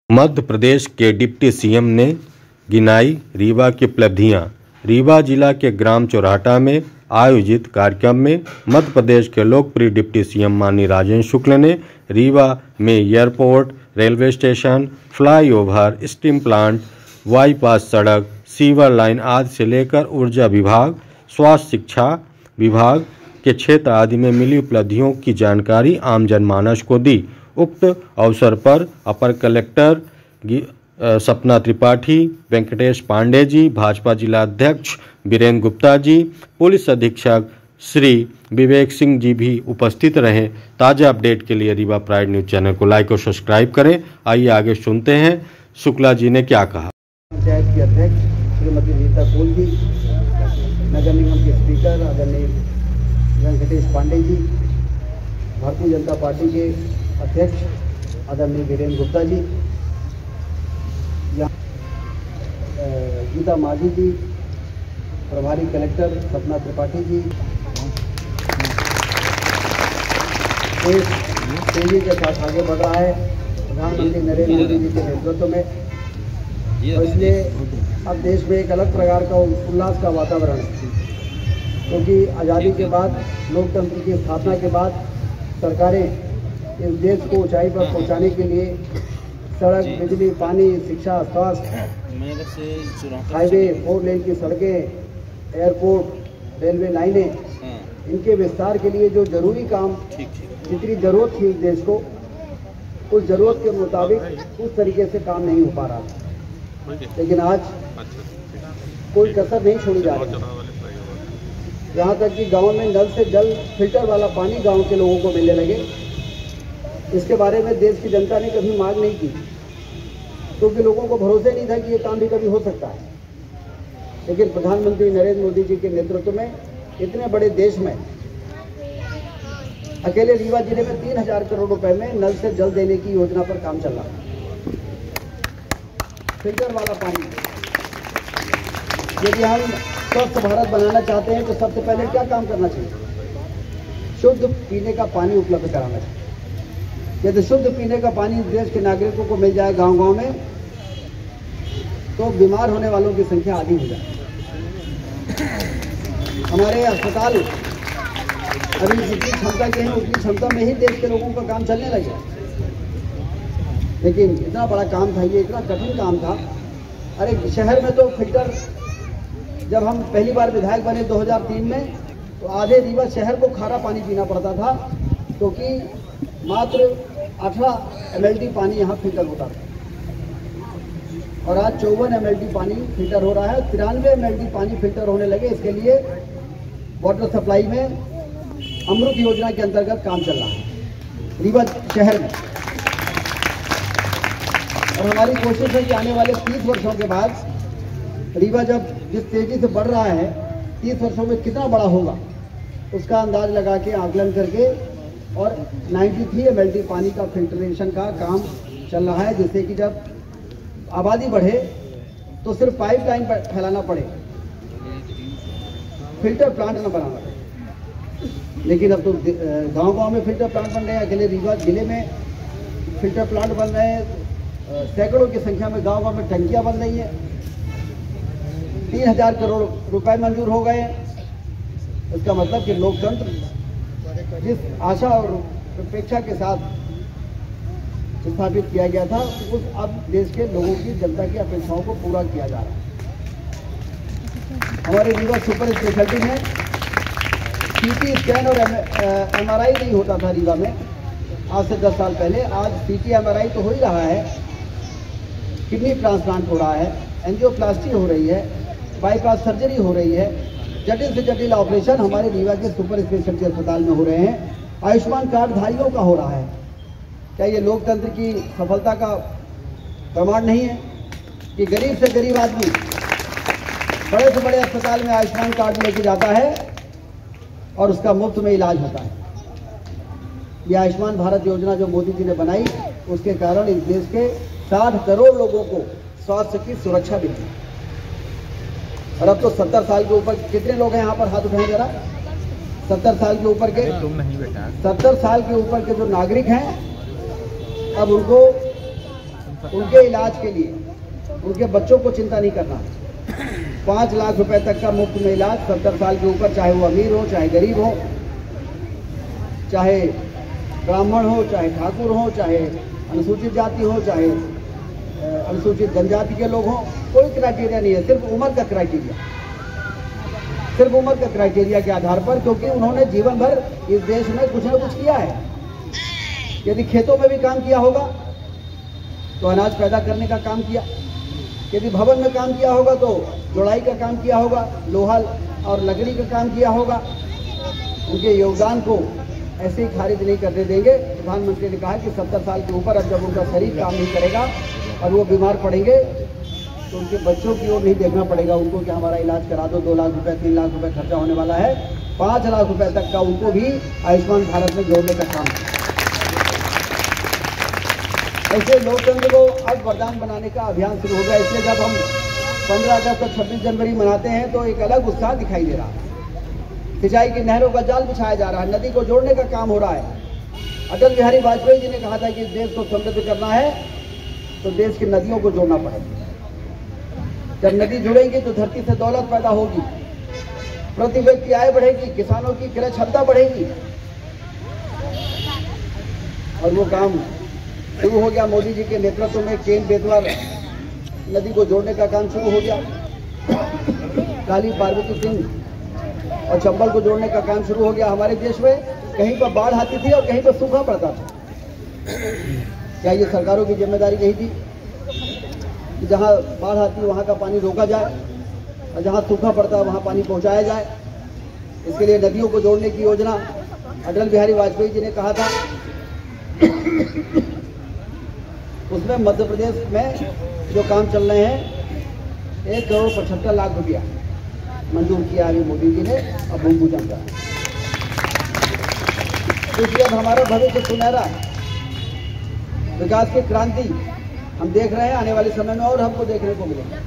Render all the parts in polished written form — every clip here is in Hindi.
मध्य प्रदेश के डिप्टी सीएम ने गिनाई रीवा की उपलब्धियां। रीवा जिला के ग्राम चौराहटा में आयोजित कार्यक्रम में मध्य प्रदेश के लोकप्रिय डिप्टी सीएम माननीय राजेंद्र शुक्ल ने रीवा में airport, railway station, flyover, stem plant, bypass सड़क, सीवर लाइन आदि से लेकर ऊर्जा विभाग, स्वास्थ्य शिक्षा विभाग के क्षेत्र आदि में मिली उपलब्धियों की जानकारी आम जनमानस को दी। उक्त अवसर पर अपर कलेक्टर सपना त्रिपाठी, वेंकटेश पांडे जी, भाजपा जिला अध्यक्ष वीरेंद्र गुप्ता जी, पुलिस अधीक्षक श्री विवेक सिंह जी भी उपस्थित रहे। ताज़ा अपडेट के लिए रीवा प्राइड न्यूज चैनल को लाइक और सब्सक्राइब करें। आइए आगे सुनते हैं शुक्ला जी ने क्या कहा। पंचायत की अध्यक्ष श्रीमती नीता कोल जी, नगर निगम के स्पीकर आदरणीय वेंकटेश पांडे जी, भारतीय जनता पार्टी के अध्यक्ष आदरणीय वीरेंद्र गुप्ता जी, गीता माझी जी, प्रभारी कलेक्टर सपना त्रिपाठी जी, देश तेजी के साथ आगे बढ़ रहा है प्रधानमंत्री नरेंद्र मोदी जी के नेतृत्व में, और इसलिए अब देश में एक अलग प्रकार का उल्लास का वातावरण है, क्योंकि आज़ादी के बाद, लोकतंत्र की स्थापना के बाद सरकारें इस देश को ऊंचाई पर पहुंचाने के लिए सड़क, बिजली, पानी, शिक्षा, स्वास्थ्य, हाईवे, 4 लेन की सड़कें, एयरपोर्ट, रेलवे लाइनें, इनके विस्तार के लिए जो जरूरी काम, जितनी जरूरत थी उस देश को, उस जरूरत के मुताबिक उस तरीके से काम नहीं हो पा रहा था। लेकिन आज कोई कसर नहीं छोड़ी जा रही। यहाँ तक कि गांव में नल से जल, फिल्टर वाला पानी गांव के लोगों को मिलने लगे। इसके बारे में देश की जनता ने कभी मांग नहीं की, क्योंकि लोगों को भरोसा नहीं था कि ये काम भी कभी हो सकता है। लेकिन प्रधानमंत्री नरेंद्र मोदी जी के नेतृत्व में इतने बड़े देश में अकेले रीवा जिले में 3000 करोड़ रुपए में नल से जल देने की योजना पर काम चल रहा है। फिल्टर वाला पानी, यदि हम स्वस्थ भारत बनाना चाहते हैं तो सबसे पहले क्या काम करना चाहिए? शुद्ध पीने का पानी उपलब्ध कराना चाहिए। यदि शुद्ध पीने का पानी देश के नागरिकों को मिल जाए गांव-गांव में, तो बीमार होने वालों की संख्या आधी हो जाए। हमारे अस्पताल अभी जितनी क्षमता के हैं उतनी क्षमता में ही देश के लोगों का काम चलने लगे। लेकिन इतना बड़ा काम था, ये इतना कठिन काम था। अरे शहर में तो फिल्टर, जब हम पहली बार विधायक बने 2003 में, तो आधे रीवा शहर को खारा पानी पीना पड़ता था, क्योंकि मात्र 18 mld पानी यहाँ फिल्टर होता था, और आज 54 mld पानी फिल्टर हो रहा है। 93 mld पानी फिल्टर होने लगे। इसके लिए वाटर सप्लाई में अमृत योजना के अंतर्गत काम चल रहा है रीवा शहर में। और हमारी कोशिश है कि आने वाले 30 वर्षों के बाद रीवा जब जिस तेजी से बढ़ रहा है, 30 वर्षों में कितना बड़ा होगा उसका अंदाज लगा के, आकलन करके, और 93 mld पानी का फिल्ट्रेशन का काम चल रहा है, जिससे कि जब आबादी बढ़े तो सिर्फ पाइपलाइन फैलाना पड़े, फिल्टर प्लांट न बनाना पड़े। लेकिन अब तो गांव-गांव में फिल्टर प्लांट बन रहे हैं। अकेले रीवा जिले में फिल्टर प्लांट बन रहे हैं, सैकड़ों की संख्या में गांव-गांव में टंकियां बन रही हैं। 3000 करोड़ रुपए मंजूर हो गए। इसका मतलब कि लोकतंत्र जिस आशा और अपेक्षा के साथ स्थापित किया गया था, उस अब देश के लोगों की, जनता की अपेक्षाओं को पूरा किया जा रहा है। हमारे रीवा सुपर स्पेशलिटी में सीटी स्कैन और MRI नहीं होता था रीवा में आज से 10 साल पहले। आज CT MRI तो हो ही रहा है, किडनी ट्रांसप्लांट हो रहा है, एंजियोप्लास्टी हो रही है, बाईपास सर्जरी हो रही है। जटिल से जटिल ऑपरेशन हमारे रीवा के सुपर स्पेशलिटी अस्पताल में हो रहे हैं। आयुष्मान कार्ड धारियों का हो रहा है। क्या ये लोकतंत्र की सफलता का प्रमाण नहीं है कि गरीब से गरीब आदमी बड़े से बड़े अस्पताल में आयुष्मान कार्ड लेके जाता है और उसका मुफ्त में इलाज होता है? ये आयुष्मान भारत योजना जो मोदी जी ने बनाई, उसके कारण इस देश के 60 करोड़ लोगों को स्वास्थ्य की सुरक्षा मिली। और अब तो 70 साल के ऊपर कितने लोग हैं यहाँ पर? हाथ उठाएं जरा। 70 साल के ऊपर के, 70 साल के ऊपर के जो नागरिक हैं, अब उनको उनके इलाज के लिए, उनके बच्चों को चिंता नहीं करना। 5 लाख रुपए तक का मुफ्त में इलाज 70 साल के ऊपर, चाहे वो अमीर हो, चाहे गरीब हो, चाहे ब्राह्मण हो, चाहे ठाकुर हो, चाहे अनुसूचित जाति हो, चाहे अनुसूचित जनजाति के लोग हों, कोई क्राइटेरिया नहीं है, सिर्फ उम्र का क्राइटेरिया, सिर्फ उम्र का क्राइटेरिया के आधार पर, क्योंकि उन्होंने जीवन भर इस देश में कुछ न कुछ किया है। यदि खेतों में भी काम किया होगा तो अनाज पैदा करने का काम किया, यदि भवन में काम किया होगा तो जोड़ाई का काम किया होगा, लोहा और लकड़ी का काम किया होगा। उनके योगदान को ऐसे ही खारिज नहीं करने देंगे। प्रधानमंत्री ने कहा कि 70 साल के ऊपर अब जब उनका शरीर काम नहीं करेगा और वो बीमार पड़ेंगे तो उनके बच्चों की ओर नहीं देखना पड़ेगा उनको कि हमारा इलाज करा दो, 2 लाख रुपए 3 लाख रुपए खर्चा होने वाला है। 5 लाख रुपए तक का उनको भी आयुष्मान भारत में जोड़ने का काम है। ऐसे लोकतंत्र को अब वरदान बनाने का अभियान शुरू हो गया। इसलिए जब हम 15 अगस्त और 26 जनवरी मनाते हैं तो एक अलग उत्साह दिखाई दे रहा है। सिंचाई की नहरों का जाल बिछाया जा रहा है, नदी को जोड़ने का काम हो रहा है। अटल बिहारी वाजपेयी जी ने कहा था कि इस देश को समृद्ध करना है तो देश की नदियों को जोड़ना पड़ेगा। जब नदी जुड़ेगी तो धरती से दौलत पैदा होगी, प्रति व्यक्ति आय बढ़ेगी, किसानों की क्रय क्षमता बढ़ेगी। और वो काम शुरू हो गया। मोदी जी के नेतृत्व में केन बेतवा नदी को जोड़ने का काम शुरू हो गया। काली पार्वती सिंह और चंबल को जोड़ने का काम शुरू हो गया। हमारे देश में कहीं पर बाढ़ आती थी और कहीं पर सूखा पड़ता था। क्या ये सरकारों की जिम्मेदारी नहीं थी कि जहाँ बाढ़ आती है वहाँ का पानी रोका जाए और जहाँ सूखा पड़ता है वहाँ पानी पहुँचाया जाए? इसके लिए नदियों को जोड़ने की योजना अटल बिहारी वाजपेयी जी ने कहा था। उसमें मध्य प्रदेश में जो काम चल रहे हैं 1 करोड़ 75 लाख रुपया मंजूर किया अभी मोदी जी ने और भूमि पूजन का। इसलिए अब हमारा भविष्य सुनहरा है। विकास की क्रांति हम देख रहे हैं, आने वाले समय में और हमको देखने को मिलेगा।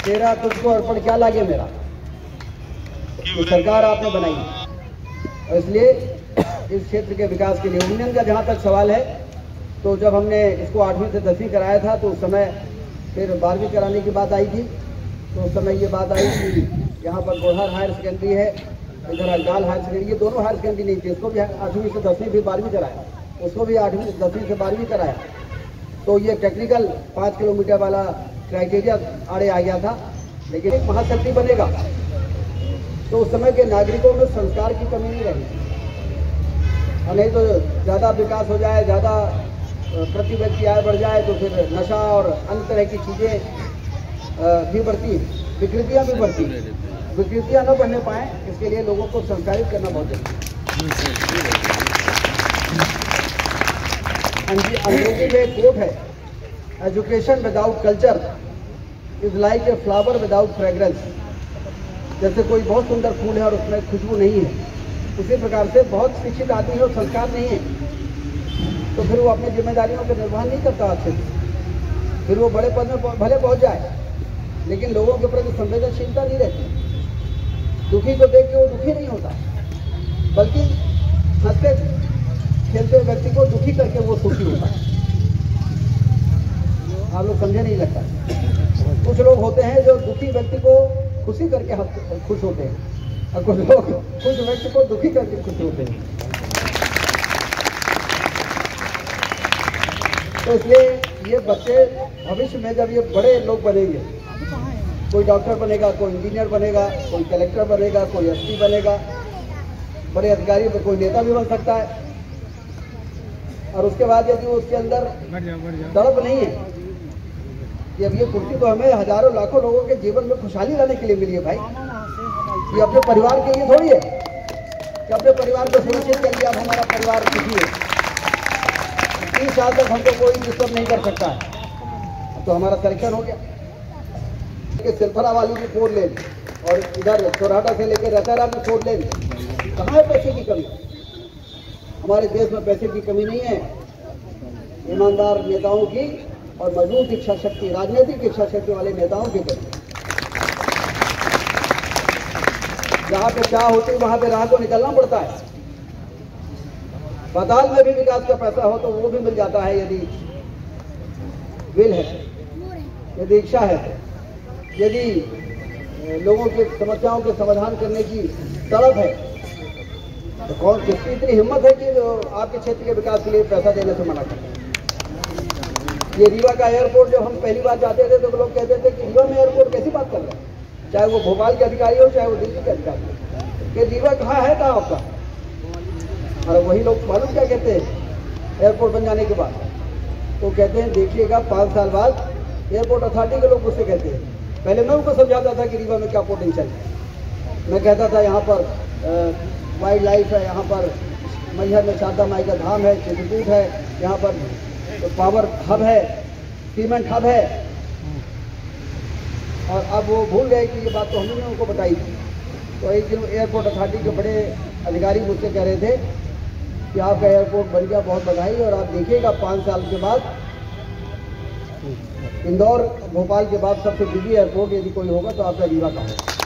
तेरा तुझको अर्पण क्या लागे मेरा, तो सरकार आपने बनाई और इसलिए इस क्षेत्र के विकास के लिए यूनियन का जहाँ तक सवाल है, तो जब हमने इसको 8वीं से 10वीं कराया था तो उस समय फिर 12वीं कराने की बात आई थी। तो उस समय ये बात आई कि यहाँ पर गोहार हायर सेकेंडरी है, इधर अल्डाल हायर सेकेंडरी, ये दोनों हायर सेकेंडरी नहीं थी। इसको भी 8वीं से 10वीं फिर 12वीं कराया, उसको भी 8वीं से 10वीं से 12वीं कराया। तो ये टेक्निकल 5 किलोमीटर वाला क्राइटेरिया आड़े आ गया था। लेकिन एक महाशक्ति बनेगा तो उस समय के नागरिकों में संस्कार की कमी नहीं रहेगी। और नहीं तो ज़्यादा विकास हो जाए, ज़्यादा प्रति व्यक्ति आय बढ़ जाए तो फिर नशा और अन्य तरह की चीज़ें भी बढ़ती, विकृतियाँ भी बढ़ती। विकृतियाँ न बढ़ने पाएँ इसके लिए लोगों को संस्कारित करना बहुत जरूरी है। अंग्रेजी में एक कोट है, education without culture is like a flower without fragrance. जैसे कोई बहुत सुंदर फूल है और उसमें खुशबू नहीं है, उसी प्रकार से बहुत शिक्षित आदमी है और संस्कार नहीं है तो फिर वो अपनी जिम्मेदारियों का निर्वहन नहीं करता अच्छे से। फिर वो बड़े पद में भले पहुंच जाए लेकिन लोगों के प्रति संवेदनशीलता नहीं रहती। दुखी को देख के वो दुखी नहीं होता, बल्कि हंसते खेलते व्यक्ति को दुखी करके वो सुखी होता है। आप लोग समझे नहीं लगता। कुछ लोग होते हैं जो दुखी व्यक्ति को खुशी करके खुश होते हैं और कुछ लोग खुश व्यक्ति को दुखी करके खुश होते हैं। तो इसलिए ये बच्चे भविष्य में जब ये बड़े लोग बनेंगे, कोई डॉक्टर बनेगा, कोई इंजीनियर बनेगा, कोई कलेक्टर बनेगा, कोई एसपी बनेगा, बड़े अधिकारी, कोई नेता भी बन सकता है। और उसके बाद यदि उसके अंदर तड़प नहीं है कि अब ये कुर्सी तो हमें हजारों लाखों लोगों के जीवन में खुशहाली लाने के लिए मिली है भाई, ये अपने परिवार के लिए थोड़ी है कि अपने परिवार को सुरक्षित कर लिया, अब हमारा परिवार सुखी है। 30 साल तक हमको कोई डिस्टर्ब नहीं कर सकता है, तो हमारा सिलेक्शन हो गया। सिलफरा वाली भी 4 लेन और इधर चौराटा से लेकर रतारा में 4 लेन। कहाँ है पैसे की कमी? हमारे देश में पैसे की कमी नहीं है, ईमानदार नेताओं की और मजबूत इच्छा शक्ति, राजनीतिक इच्छा शक्ति वाले नेताओं की कमी। जहाँ पे चाह होती है वहाँ पे राह को निकलना पड़ता है। पाताल में भी विकास का पैसा हो तो वो भी मिल जाता है यदि विल है, यदि इच्छा है, यदि लोगों की समस्याओं के समाधान करने की तड़प है। तो कौन किसकी इतनी हिम्मत है कि जो आपके क्षेत्र के विकास के लिए पैसा देने से मना करते हैं। ये रीवा का एयरपोर्ट जब हम पहली बार जाते थे तो लोग कहते थे कि रीवा में एयरपोर्ट कैसी बात कर रहे हैं, चाहे वो भोपाल के अधिकारी हो चाहे वो दिल्ली के अधिकारी हो, कि रीवा कहाँ है कहाँ आपका। और वही लोग मालूम क्या कहते हैं एयरपोर्ट बन जाने के बाद, वो कहते हैं देखिएगा 5 साल बाद एयरपोर्ट अथॉरिटी के लोग मुझसे कहते हैं। पहले मैं उनको समझाता था कि रीवा में क्या पोटेंशियल है। मैं कहता था यहाँ पर वाइल्ड लाइफ है, यहाँ पर मैहर में शारदा माई का धाम है, चित्रकूट है, यहाँ पर पावर हब है, सीमेंट हब है। और अब वो भूल गए कि ये बात तो हमने उनको बताई थी। तो एक दिन एयरपोर्ट अथॉरिटी के बड़े अधिकारी मुझसे कह रहे थे कि आपका एयरपोर्ट बन गया, बहुत बधाई, और आप देखिएगा 5 साल के बाद इंदौर भोपाल के बाद सबसे बिजी एयरपोर्ट यदि कोई होगा तो आपका रीवा का होगा।